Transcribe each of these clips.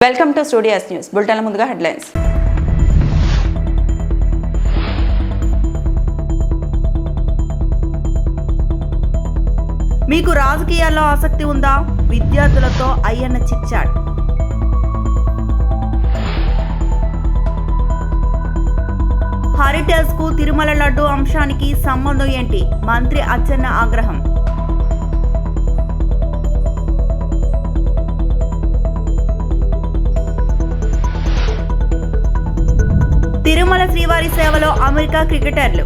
Welcome to studio news bulletin ముందుగా headlines. మీకు రాజకీయాల్లో ఆసక్తి ఉందా? విద్యార్థులతో అయ్యన్న చిట్చాట్. హెరిటేజ్ కు తిరుమల లడ్డు అంశానికి సంబంధం ఏంటి? మంత్రి అచ్చెన్న ఆగ్రహం. తిరుమల శ్రీవారి సేవలో అమెరికా క్రికెటర్లు.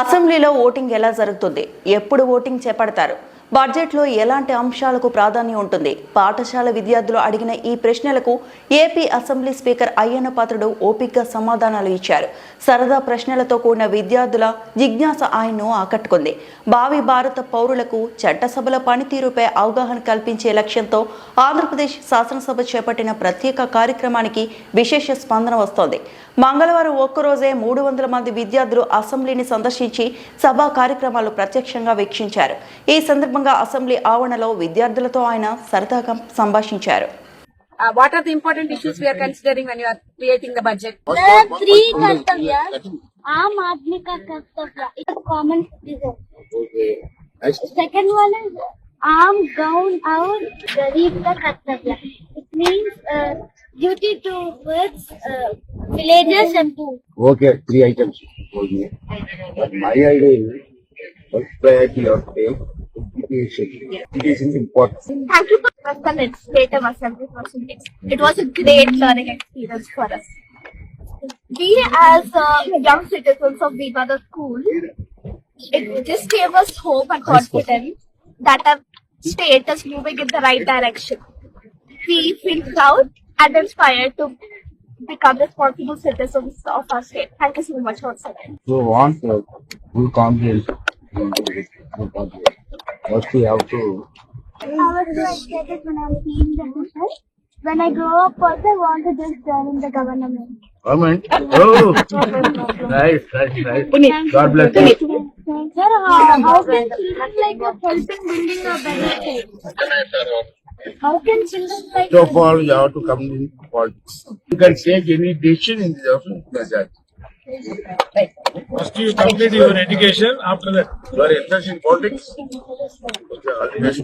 అసెంబ్లీలో ఓటింగ్ ఎలా జరుగుతుంది? ఎప్పుడు ఓటింగ్ చేపడతారు? బడ్జెట్లో ఎలాంటి అంశాలకు ప్రాధాన్యం ఉంటుంది? పాఠశాల విద్యార్థులు అడిగిన ఈ ప్రశ్నలకు AP assembly speaker Ayyanna Patrudu ఓపికగా సమాధానాలు ఇచ్చారు. సరదా ప్రశ్నలతో కూడిన విద్యార్థుల జిజ్ఞాస ఆయన్ను ఆకట్టుకుంది. భావి భారత పౌరులకు చట్టసభల పనితీరుపై అవగాహన కల్పించే లక్ష్యంతో ఆంధ్రప్రదేశ్ శాసనసభ చేపట్టిన ప్రత్యేక కార్యక్రమానికి విశేష స్పందన వస్తోంది. మంగళవారం ఒక్కరోజే 300 మంది విద్యార్థులు అసెంబ్లీని సందర్శించి సభా కార్యక్రమాలు ప్రత్యక్షంగా వీక్షించారు. ఈ సందర్భంగా అసెంబ్లీ ఆవరణలో విద్యార్థులతో ఆయన సరదాగా సంభాషించారు. What are the important issues we are considering when you are creating the budget? There are three kartavyas. Aam aadmi ka kartavya is a common citizen. Okay. Next. Second one is aam gaun aur garib ka kartavya. It means duty towards villagers and poor. Okay, 3 items. Okay. But my idea is first priority of education. Education is important. Thank you for the legislative assembly proceedings. It was a great learning experience for us. We as young citizens of Vivada School, it just gave us hope and confidence that our state is moving in the right direction. We feel proud and inspired to become responsible citizens of our state. Thank you so much once again. So want full confidence. First we have to. I was so excited when I was seeing the picture. When I grow up, also I want to just join in the government. Government? Oh! Nice. God bless you. Sir, how can children like us help in building a better state? How can children like First of all, you have to come in politics. You can take any decision in the office. First you complete your education, after that You are interested in politics? Okay, all the best.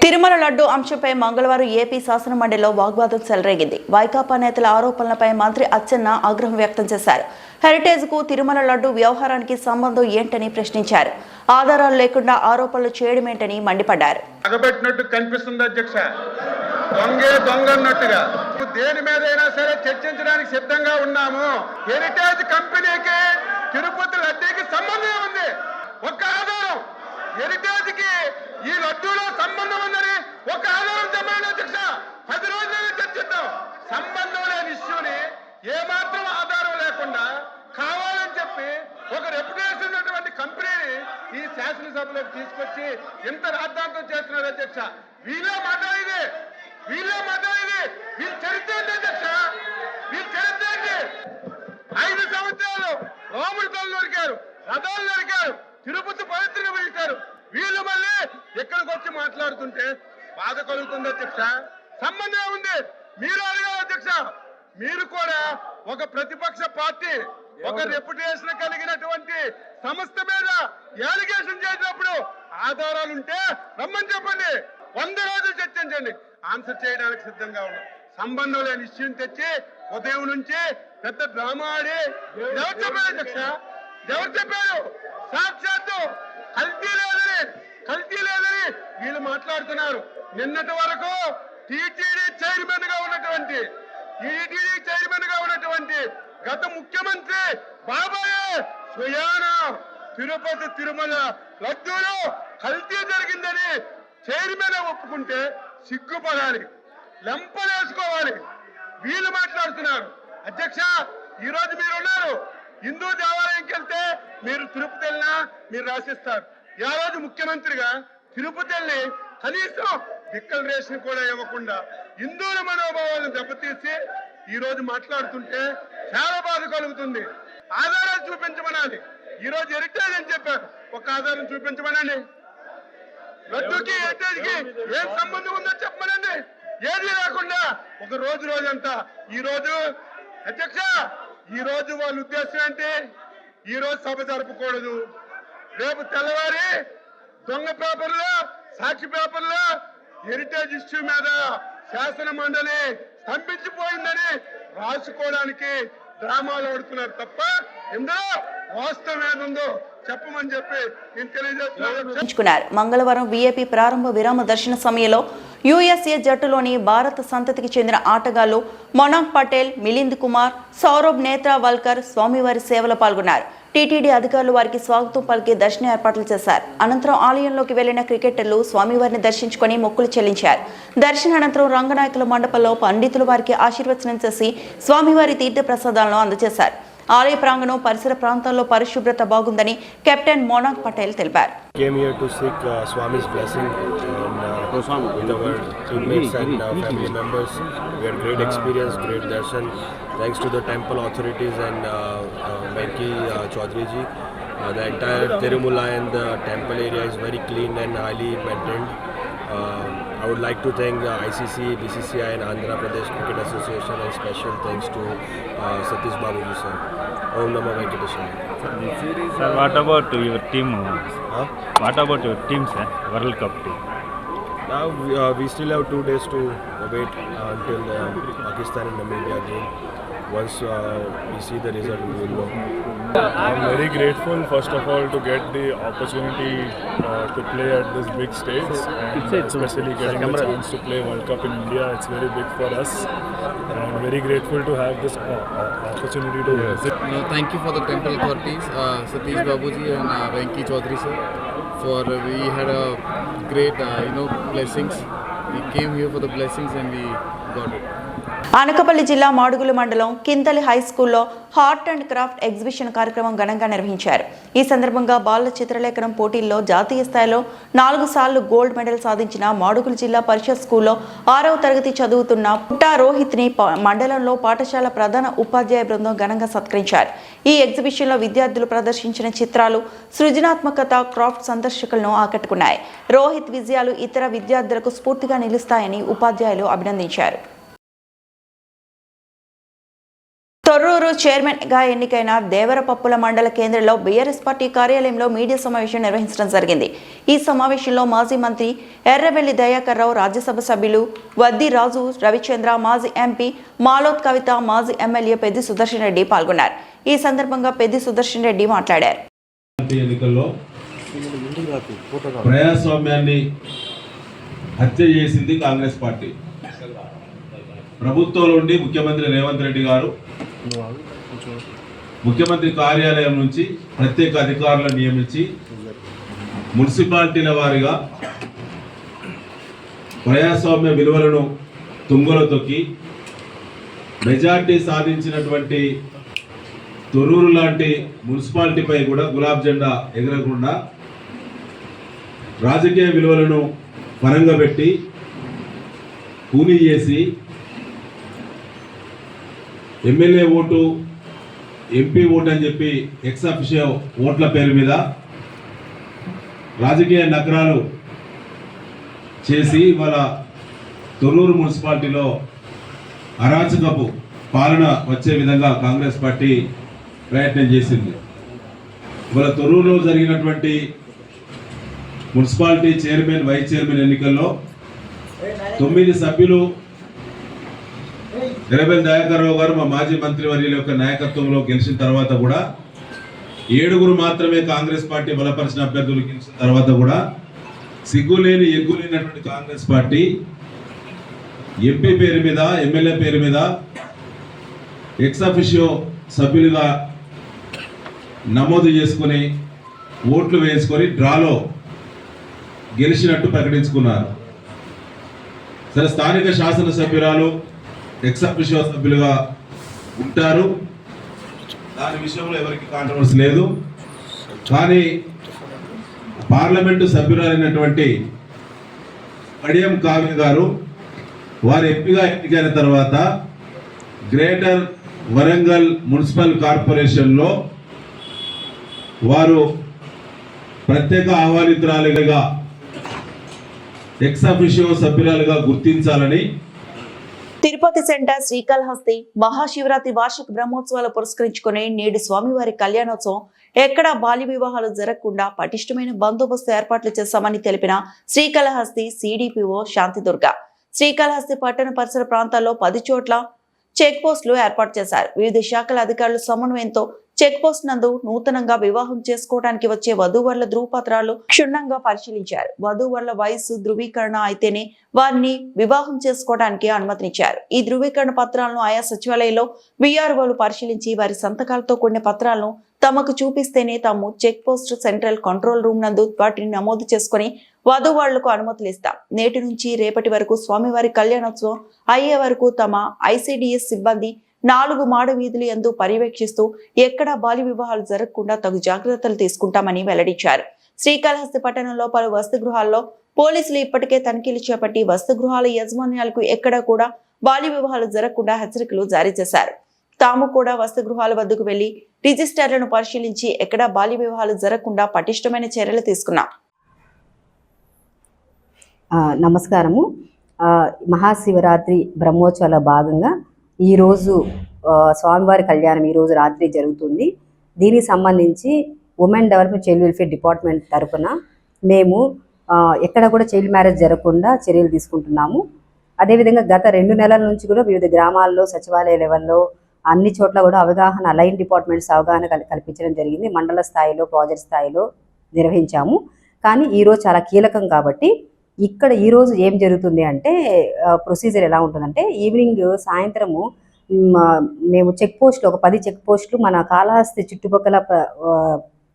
Tirumala laddu అంశంపై మంగళవారం AP శాసన మండలిలో వాగ్వాదం చెలరేగింది. వైకాపా నేతల ఆరోపణలపై మంత్రి అచ్చెన్న ఆగ్రహం వ్యక్తం చేశారు. హెరిటేజ్ కు తిరుమల లడ్డు వ్యవహారానికి సంబంధం ఏంటని ప్రశ్నించారు. ఆధారాలు లేకుండా ఆరోపణలు చేయడమేంటని మండిపడ్డారు. అగబెట్టినట్టు కనిపిస్తుంది అధ్యక్ష, దొంగ అన్నట్టుగా. దేని మీదైనా సరే చర్చించడానికి సిద్ధంగా ఉన్నాము. హెరిటేజ్ కంపెనీకి తిరుపతి లడ్డూకి సంబంధం ఉంది. ఒక ఆధారం, హెరిటేజ్ కి ఈ లడ్డూలో సంబంధం ఉందని ఒక ఆధారం చెప్పండి అధ్యక్ష. 10 రోజులైనా చర్చిద్దాం. సంబంధం లేని ఇష్యూని ఏమాత్రం ఆధారం లేకుండా కావాలని చెప్పి ఒక రెప్యుటేషన్ ఉన్నటువంటి కంపెనీని ఈ శాసనసభలోకి తీసుకొచ్చి ఇంత రాద్ధాంతం చేస్తున్నారు అధ్యక్ష. వీళ్ళే మాట్లాడేది వీళ్ళ చరిత్ర ఏంటి అధ్యక్ష? వీళ్ళ చరిత్ర ఏంటి? 5 సంవత్సరాలు రాముడి తల్లి నరికారు, రథాలు నరికారు, తిరుపతి పవిత్రను పిలిచారు. వీళ్ళు మళ్ళీ ఇక్కడికి వచ్చి మాట్లాడుతుంటే బాధ కలుగుతుంది అధ్యక్ష. సంబంధం ఉంది. మీరు అడిగారు అధ్యక్ష, మీరు కూడా ఒక ప్రతిపక్ష పార్టీ ఒక రెప్యుటేషన్ కలిగినటువంటి సంస్థ మీద అలిగేషన్ చేసినప్పుడు ఆధారాలుంటే రమ్మని చెప్పండి. 100 రోజులు చర్చించండి, ఆన్సర్ చేయడానికి సిద్ధంగా ఉన్నాం. సంబంధం లేని ఇష్యూని తెచ్చి ఉదయం నుంచి పెద్ద డ్రామా ఆడి ఎవరు చెప్పారు అధ్యక్ష? ఎవరు చెప్పారు? సాక్షాత్తు కల్తీ లేదని వీళ్ళు మాట్లాడుతున్నారు. నిన్నటి వరకు టీటీడీ చైర్మన్ గా ఉన్నటువంటి గత ముఖ్యమంత్రి బాబాయే స్వయాన తిరుపతి తిరుమల లడ్డూలో కల్తీ జరిగిందని చైర్మన్ ఒప్పుకుంటే సిగ్గుపడాలి, లెంపలేసుకోవాలి. వీళ్ళు మాట్లాడుతున్నారు అధ్యక్ష. ఈ రోజు మీరున్నారు, హిందూ దేవాలయంకి వెళ్తే మీరు తిరుపతి వెళ్ళినా మీరు రాసిస్తారు. ఆ రోజు ముఖ్యమంత్రిగా తిరుపతి వెళ్ళి కనీసం డిక్లరేషన్ కూడా ఇవ్వకుండా హిందువుల మనోభావాలను దెబ్బతీసి ఈ రోజు మాట్లాడుతుంటే చాలా బాధ కలుగుతుంది. ఆధారాలు చూపించమనాలి. ఈ రోజు హెరిటేజ్ అని చెప్పారు, ఒక ఆధారం చూపించమనండి. లడ్డూకి హెరిటేజ్కి ఏం సంబంధం ఉందో చెప్పమనండి. ఏది లేకుండా ఒక రోజంతా ఈ రోజు అధ్యక్ష ఈ రోజు వాళ్ళ ఉద్దేశం ఏంటి? ఈ రోజు సభ జరపకూడదు, రేపు తెల్లవారి దొంగ పేపర్లో సాక్షి పేపర్లో హెరిటేజ్ ఇష్యూ మీద శాసన మండలి స్తంభించిపోయిందని రాసుకోవడానికి డ్రామాలు ఆడుతున్నారు తప్ప ఇందులో వాస్తవం ఏదుందో చెప్పమని చెప్పి నేను తెలియజేస్తున్నాను. మంగళవారం వీఐపీ ప్రారంభ విరామ దర్శన సమయంలో యుఎస్ఏ జట్టులోని భారత సంతతికి చెందిన ఆటగాళ్లు మొనాక్ పటేల్, మిలింద్ కుమార్, సౌరభ్ నేత్రావల్కర్ స్వామివారి సేవలో పాల్గొన్నారు. టీటీడీ అధికారులు వారికి స్వాగతం పలికి దర్శన ఏర్పాట్లు చేశారు. అనంతరం ఆలయంలోకి వెళ్లిన క్రికెటర్లు స్వామివారిని దర్శించుకుని మొక్కులు చెల్లించారు. దర్శన అనంతరం రంగనాయకుల మండపంలో పండితులు వారికి ఆశీర్వచనం చేసి స్వామివారి తీర్థ ప్రసాదాలను అందజేశారు. ఆలయ ప్రాంగణం పరిసర ప్రాంతాల్లో పరిశుభ్రత బాగుందని కెప్టెన్ మొనాక్ పటేల్ తెలిపారు. Came here to seek Swami's blessing and with our teammates and family members. We had great experience, great darshan. Thanks to the temple authorities and Venki Chaudhary ji. The entire Tirumala and the temple area is very clean and highly maintained. I would like to thank ICC, BCCI and Andhra Pradesh Cricket Association, and special thanks to Satish Babu ji sir. Om Namo Venkateshwara. Sir, what about your team? What about your team, sir? World Cup team? Now we still have 2 days to wait until the Pakistan and Namibia game. Once we see the result, we will know. I'm very grateful, first of all, to get the opportunity to play at this big stage, and especially getting the chance to play World Cup in India. It's very big for us, and I'm very grateful to have this opportunity to visit. Thank you for the temple authorities, Satish Babuji and Venki Chaudhary sir. We had a great blessings. We came here for the blessings and we got it. Anakapalli జిల్లా మాడుగుల మండలం Kinthali high స్కూల్లో heart and craft exhibition కార్యక్రమం ఘనంగా నిర్వహించారు. ఈ సందర్భంగా బాల చిత్రలేఖనం పోటీల్లో జాతీయ స్థాయిలో 4 సార్లు గోల్డ్ మెడల్ సాధించిన మాడుగుల జిల్లా పరిషత్ స్కూల్లో 6వ తరగతి చదువుతున్న పుట్టా రోహిత్ని మండలంలో పాఠశాల ప్రధాన ఉపాధ్యాయ బృందం ఘనంగా సత్కరించారు. ఈ ఎగ్జిబిషన్లో విద్యార్థులు ప్రదర్శించిన చిత్రాలు సృజనాత్మకత క్రాఫ్ట్ సందర్శకులను ఆకట్టుకున్నాయి. రోహిత్ విజయాలు ఇతర విద్యార్థులకు స్ఫూర్తిగా నిలుస్తాయని ఉపాధ్యాయులు అభినందించారు. తొర్రూరు చైర్మన్గా ఎన్నికైన దేవరపప్పుల మండల కేంద్రంలో బీఆర్ఎస్ పార్టీ కార్యాలయంలో మీడియా సమావేశం నిర్వహించడం జరిగింది. ఈ సమావేశంలో మాజీ మంత్రి ఎర్రవెల్లి దయాకర్ రావు, రాజ్యసభ సభ్యులు వద్ది రాజు రవిచంద్ర, మాజీ ఎంపీ మాలోత్ కవిత, మాజీ ఎమ్మెల్యే పెద్ది సుదర్శన్ రెడ్డి పాల్గొన్నారు. ఈ సందర్భంగా పెద్ది సుదర్శన్ రెడ్డి మాట్లాడారు. ఎన్నికల్లో ప్రజాస్వామ్యాన్ని హత్య చేసింది కాంగ్రెస్ పార్టీ. ప్రభుత్వంలో ఉండి ముఖ్యమంత్రి రేవంత్ రెడ్డి గారు ముఖ్యమంత్రి కార్యాలయం నుంచి ప్రత్యేక అధికారులను నియమించి మున్సిపాలిటీల వారిగా ప్రజాస్వామ్య విలువలను తుంగలో తొక్కి మెజార్టీ సాధించినటువంటి తొర్రూరు లాంటి మున్సిపాలిటీపై కూడా గులాబ్ జెండా ఎగరకుండా రాజకీయ విలువలను పరంగా పెట్టి కూలీ చేసి ఎమ్మెల్యే ఓటు, ఎంపీ ఓటు అని చెప్పి ఎక్స్ అఫిషియో ఓట్ల పేరు మీద రాజకీయ నగరాలు చేసి వాళ్ళ తొర్రూరు మున్సిపాలిటీలో అరాచకపు పాలన వచ్చే విధంగా కాంగ్రెస్ పార్టీ ప్రయత్నం చేసింది. ఇవాళ తొర్రూరులో జరిగినటువంటి మున్సిపాలిటీ చైర్మన్, వైస్ చైర్మన్ ఎన్నికల్లో 9 సభ్యులు ఎర్రవెల్లి దయాకర్ రావు గారు, మా మాజీ మంత్రి వర్యుల యొక్క నాయకత్వంలో గెలిచిన తర్వాత కూడా 7 మాత్రమే కాంగ్రెస్ పార్టీ బలపరిచిన అభ్యర్థులు గెలిచిన తర్వాత కూడా సిగ్గులేని ఎగ్గులేనటువంటి కాంగ్రెస్ పార్టీ ఎంపీ పేరు మీద, ఎమ్మెల్యే పేరు మీద ఎక్స్ అఫిషియో సభ్యులుగా నమోదు చేసుకొని ఓట్లు వేసుకొని డ్రాలో గెలిచినట్టు ప్రకటించుకున్నారు. సరే, స్థానిక శాసనసభ్యురాలు ఎక్స్ అఫిషియో సభ్యులుగా ఉంటారు, దాని విషయంలో ఎవరికి కాంట్రవర్సీ లేదు. కానీ పార్లమెంటు సభ్యురాలైనటువంటి కడియం కావ్య గారు వారు ఎంపీగా ఎన్నికైన తర్వాత గ్రేటర్ వరంగల్ మున్సిపల్ కార్పొరేషన్లో వారు ప్రత్యేక ఆహ్వానితురాలిగా ఎక్స్ అఫిషియో సభ్యురాలుగా గుర్తించాలని తిరుపతి సెంటర్ శ్రీకాళహస్తి మహాశివరాత్రి వార్షిక బ్రహ్మోత్సవాలు పురస్కరించుకుని నేడు స్వామివారి కళ్యాణోత్సవం ఎక్కడా బాల్య వివాహాలు జరగకుండా పటిష్టమైన బందోబస్తు ఏర్పాట్లు చేశామని తెలిపిన శ్రీకాళహస్తి సిడిపిఓ శాంతిదుర్గ. శ్రీకాళహస్తి పట్టణ పరిసర ప్రాంతాల్లో 10 చోట్ల చెక్ పోస్టులు ఏర్పాటు చేశారు. వివిధ శాఖల అధికారుల సమన్వయంతో చెక్ పోస్ట్ నందు నూతనంగా వివాహం చేసుకోవడానికి వచ్చే వధూవరుల ధృవపత్రాలు క్షుణ్ణంగా పరిశీలించారు. వధూవరుల వయసు ధృవీకరణ అయితేనే వారిని వివాహం చేసుకోవడానికి అనుమతినిచ్చారు. ఈ ధృవీకరణ పత్రాలను ఆయా సచివాలయంలో విఆర్ఓలు పరిశీలించి వారి సంతకాలతో కూడిన పత్రాలను తమకు చూపిస్తేనే తాము check post central control room నందు వాటిని నమోదు చేసుకుని వధూవరులకు అనుమతులు ఇస్తాం. నేటి నుంచి రేపటి వరకు స్వామివారి కళ్యాణోత్సవం అయ్యే వరకు తమ ఐసిడిఎస్ సిబ్బంది 4 మాడ వీధులు యందు పర్యవేక్షిస్తూ ఎక్కడా బాల్య వివాహాలు జరగకుండా తగు జాగ్రత్తలు తీసుకుంటామని వెల్లడించారు. శ్రీకాళహస్తి పట్టణంలో పలు వసతి గృహాల్లో పోలీసులు ఇప్పటికే తనిఖీలు చేపట్టి వసతి గృహాల యాజమాన్యాలకు ఎక్కడా కూడా బాల్య వివాహాలు జరగకుండా హెచ్చరికలు జారీ చేశారు. తాము కూడా వసతి గృహాల వద్దకు వెళ్లి రిజిస్టర్లను పరిశీలించి ఎక్కడా బాల్య వివాహాలు జరగకుండా పటిష్టమైన చర్యలు తీసుకున్నాం. నమస్కారము. మహాశివరాత్రి బ్రహ్మోత్సవాల భాగంగా ఈరోజు స్వామివారి కళ్యాణం ఈరోజు రాత్రి జరుగుతుంది. దీనికి సంబంధించి women development child welfare department తరఫున మేము ఎక్కడ కూడా చైల్డ్ మ్యారేజ్ జరగకుండా చర్యలు తీసుకుంటున్నాము. అదేవిధంగా గత 2 నెలల నుంచి కూడా వివిధ గ్రామాల్లో సచివాలయ లెవెల్లో అన్ని చోట్ల కూడా అవగాహన లైన్ డిపార్ట్మెంట్స్ అవగాహన కల్పించడం జరిగింది. మండల స్థాయిలో ప్రాజెక్ట్ స్థాయిలో నిర్వహించాము. కానీ ఈరోజు చాలా కీలకం కాబట్టి ఇక్కడ ఈరోజు ఏం జరుగుతుంది అంటే ప్రొసీజర్ ఎలా ఉంటుందంటే ఈవినింగ్ సాయంత్రము మేము చెక్ పోస్టులు ఒక 10 చెక్ పోస్టులు మన కాళహస్తి చుట్టుపక్కల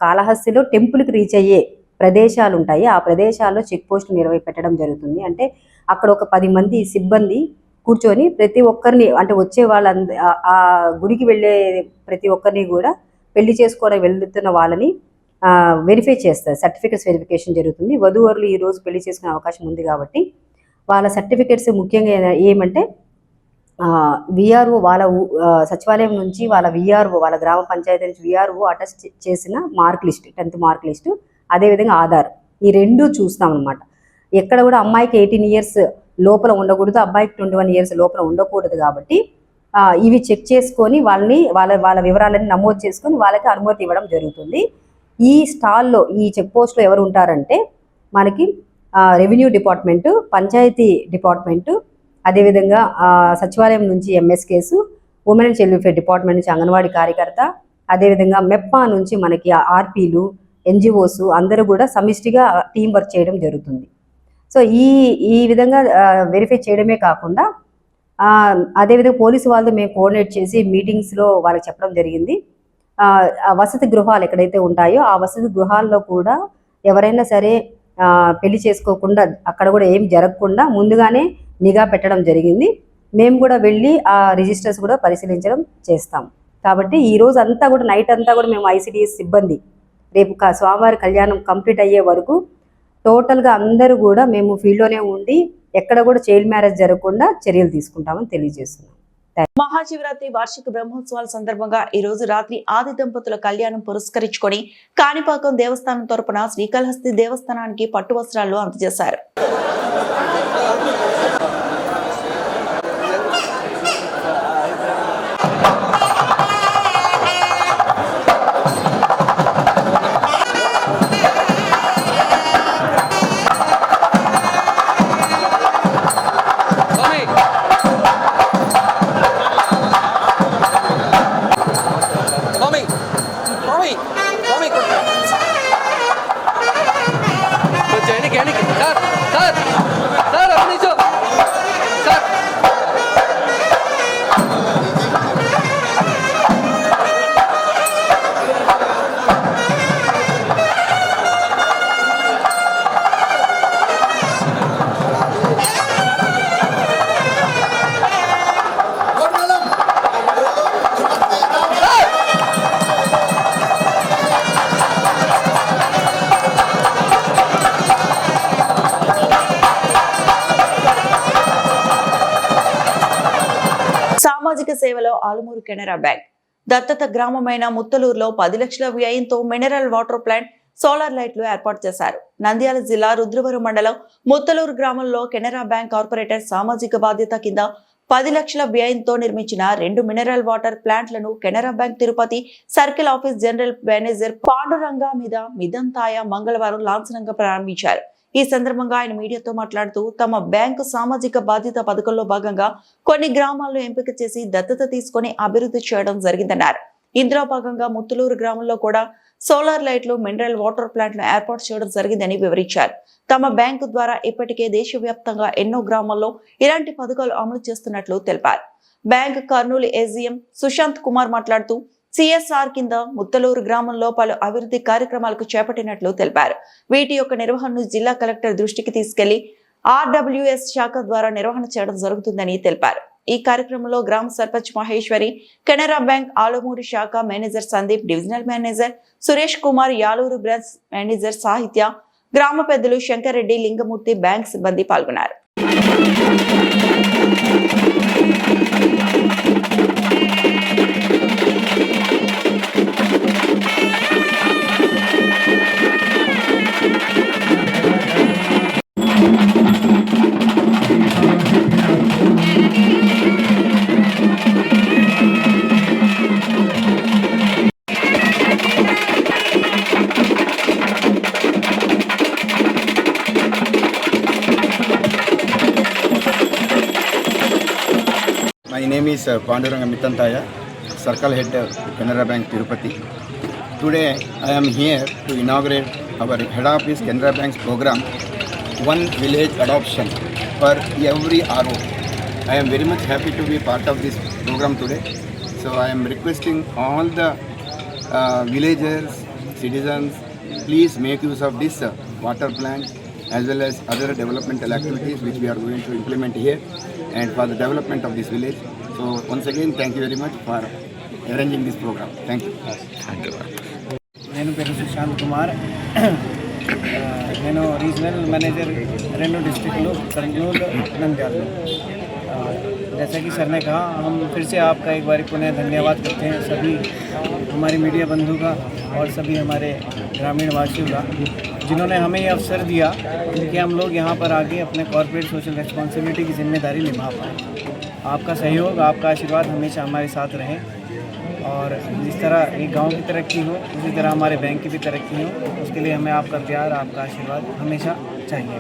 కాళహస్తిలో టెంపుల్కి రీచ్ అయ్యే ప్రదేశాలు ఉంటాయి. ఆ ప్రదేశాల్లో చెక్ పోస్టులు పెట్టడం జరుగుతుంది. అంటే అక్కడ ఒక 10 మంది సిబ్బంది కూర్చొని ప్రతి ఒక్కరిని అంటే వచ్చే వాళ్ళంద ఆ గుడికి వెళ్ళే ప్రతి ఒక్కరిని కూడా పెళ్లి చేసుకోవడానికి వెళ్తున్న వాళ్ళని వెరిఫై చేస్తారు. సర్టిఫికెట్స్ వెరిఫికేషన్ జరుగుతుంది. వధూవరులు ఈరోజు పెళ్లి చేసుకునే అవకాశం ఉంది కాబట్టి వాళ్ళ సర్టిఫికెట్స్ ముఖ్యంగా ఏమంటే విఆర్ఓ వాళ్ళ సచివాలయం నుంచి వాళ్ళ విఆర్ఓ వాళ్ళ గ్రామ పంచాయతీ నుంచి విఆర్ఓ అటెస్ట్ చేసిన mark list 10th mark list అదేవిధంగా ఆధార్ ఈ 2 చూస్తాం అనమాట. ఎక్కడ కూడా అమ్మాయికి 18 years లోపల ఉండకూడదు, అబ్బాయికి 21 years లోపల ఉండకూడదు. కాబట్టి ఇవి చెక్ చేసుకొని వాళ్ళ వివరాలని నమోదు చేసుకొని వాళ్ళకి అనుమతి ఇవ్వడం జరుగుతుంది. ఈ స్టాల్లో ఈ చెక్ పోస్ట్లో ఎవరు ఉంటారంటే మనకి రెవెన్యూ డిపార్ట్మెంటు, పంచాయతీ డిపార్ట్మెంటు, అదేవిధంగా సచివాలయం నుంచి ఎంఎస్కేసు, women and child welfare department నుంచి అంగన్వాడీ కార్యకర్త, అదేవిధంగా మెప్పా నుంచి మనకి ఆర్పీలు, ఎన్జిఓస్ అందరూ కూడా సమిష్టిగా టీం వర్క్ చేయడం జరుగుతుంది. సో ఈ విధంగా వెరిఫై చేయడమే కాకుండా అదేవిధంగా పోలీసు వాళ్ళతో మేము కోఆర్డినేట్ చేసి మీటింగ్స్లో వాళ్ళకి చెప్పడం జరిగింది. వసతి గృహాలు ఎక్కడైతే ఉంటాయో ఆ వసతి గృహాల్లో కూడా ఎవరైనా సరే పెళ్లి చేసుకోకుండా అక్కడ కూడా ఏం జరగకుండా ముందుగానే నిఘా పెట్టడం జరిగింది. మేము కూడా వెళ్ళి ఆ రిజిస్టర్స్ కూడా పరిశీలించడం చేస్తాం. కాబట్టి ఈ రోజు అంతా కూడా నైట్ అంతా కూడా మేము ఐసిడిఎస్ సిబ్బంది రేపు స్వామివారి కళ్యాణం కంప్లీట్ అయ్యే వరకు టోటల్గా అందరూ కూడా మేము ఫీల్డ్లోనే ఉండి ఎక్కడ కూడా చైల్డ్ మ్యారేజ్ జరగకుండా చర్యలు తీసుకుంటామని తెలియజేస్తున్నాం. మహాశివరాత్రి వార్షిక బ్రహ్మోత్సవాల సందర్భంగా ఈ రోజు రాత్రి ఆది దంపతుల కళ్యాణం పురస్కరించుకొని కాణిపాకం దేవస్థానం తరపున శ్రీకాళహస్తి దేవస్థానానికి పట్టు వస్త్రాలు అందజేశారు. సామాజిక సేవలో ఆలుమూరు కెనరా బ్యాంక్ దత్తత గ్రామమైన ముత్తలూరులో 10 లక్షల వ్యయంతో మినరల్ వాటర్ ప్లాంట్ సోలార్ లైట్లు ఏర్పాటు చేశారు. నంద్యాల జిల్లా రుద్రవరం మండలం ముత్తలూరు గ్రామంలో కెనరా బ్యాంక్ కార్పొరేటర్ సామాజిక బాధ్యత కింద 10 లక్షల వ్యయంతో నిర్మించిన 2 మినరల్ వాటర్ ప్లాంట్లను Canara bank Tirupati circle office general manager Panduranga మీద మిదంతాయ మంగళవారం లాంఛనంగా ప్రారంభించారు. ఈ సందర్భంగా ఆయన మీడియాతో మాట్లాడుతూ తమ బ్యాంకు సామాజిక బాధ్యత పథకంలో భాగంగా కొన్ని గ్రామాలను ఎంపిక చేసి దత్తత తీసుకొని అభివృద్ధి చేయడం జరిగిందన్నారు. ఇందులో భాగంగా ముత్తలూరు గ్రామంలో కూడా సోలార్ లైట్లు, మినరల్ వాటర్ ప్లాంట్లను ఏర్పాటు చేయడం జరిగిందని వివరించారు. తమ బ్యాంకు ద్వారా ఇప్పటికే దేశవ్యాప్తంగా ఎన్నో గ్రామాల్లో ఇలాంటి పథకాలు అమలు చేస్తున్నట్లు తెలిపారు. బ్యాంక్ కర్నూలు ఏజీఎం సుశాంత్ కుమార్ మాట్లాడుతూ సిఎస్ఆర్ కింద ముత్తలూరు గ్రామంలో పలు అభివృద్ధి కార్యక్రమాలకు చేపట్టినట్లు తెలిపారు. వీటి యొక్క నిర్వహణను జిల్లా కలెక్టర్ దృష్టికి తీసుకెళ్లి ఆర్డబ్ల్యూఎస్ శాఖ ద్వారా నిర్వహణ చేయడం జరుగుతుందని తెలిపారు. ఈ కార్యక్రమంలో గ్రామ సర్పంచ్ మహేశ్వరి, కెనరా బ్యాంక్ ఆలమూరి శాఖ manager Sandeep, divisional manager Suresh Kumar, Yaluru branch manager సాహిత్య, గ్రామ పెద్దలు శంకర్ రెడ్డి, లింగమూర్తి, బ్యాంక్ సిబ్బంది పాల్గొన్నారు. My name is Panduranga Mitantaya, Circle Head Canara Bank Tirupati. Today I am here to inaugurate our Head Office Canara Bank's program, One Village Adoption for every RO. I am very much happy to be part of this program today. So I am requesting all the villagers, citizens, please make use of this water plant as well as other developmental activities which we are going to implement here and for the development of this village. So once again, thank you very much for arranging this program. Thank you. నేను పేరు సుశాంత్ కుమార్, నేను రీజनल manager Renu district Kurnool Nandyal. जैसा कि sir ने कहा, हम फिर से आपका एक बार पुनः धन्यवाद करते हैं सभी हमारे मीडिया बंधु का और सभी हमारे ग्रामीण वासियों का, जिन्होंने हमें ये अवसर दिया कि हम लोग यहाँ पर आके अपने कॉर्पोरेट सोशल रिस्पॉन्सिबिलिटी की जिम्मेदारी निभा पाएँ। आपका सहयोग, आपका आशीर्वाद हमेशा हमारे साथ रहे और जिस तरह एक गांव की तरक्की हो उसी तरह हमारे बैंक की भी तरक्की हो, उसके लिए हमें आपका प्यार, आपका आशीर्वाद हमेशा चाहिए।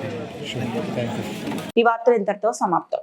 ఈ వార్తలు ఇంతటితో సమాప్తం.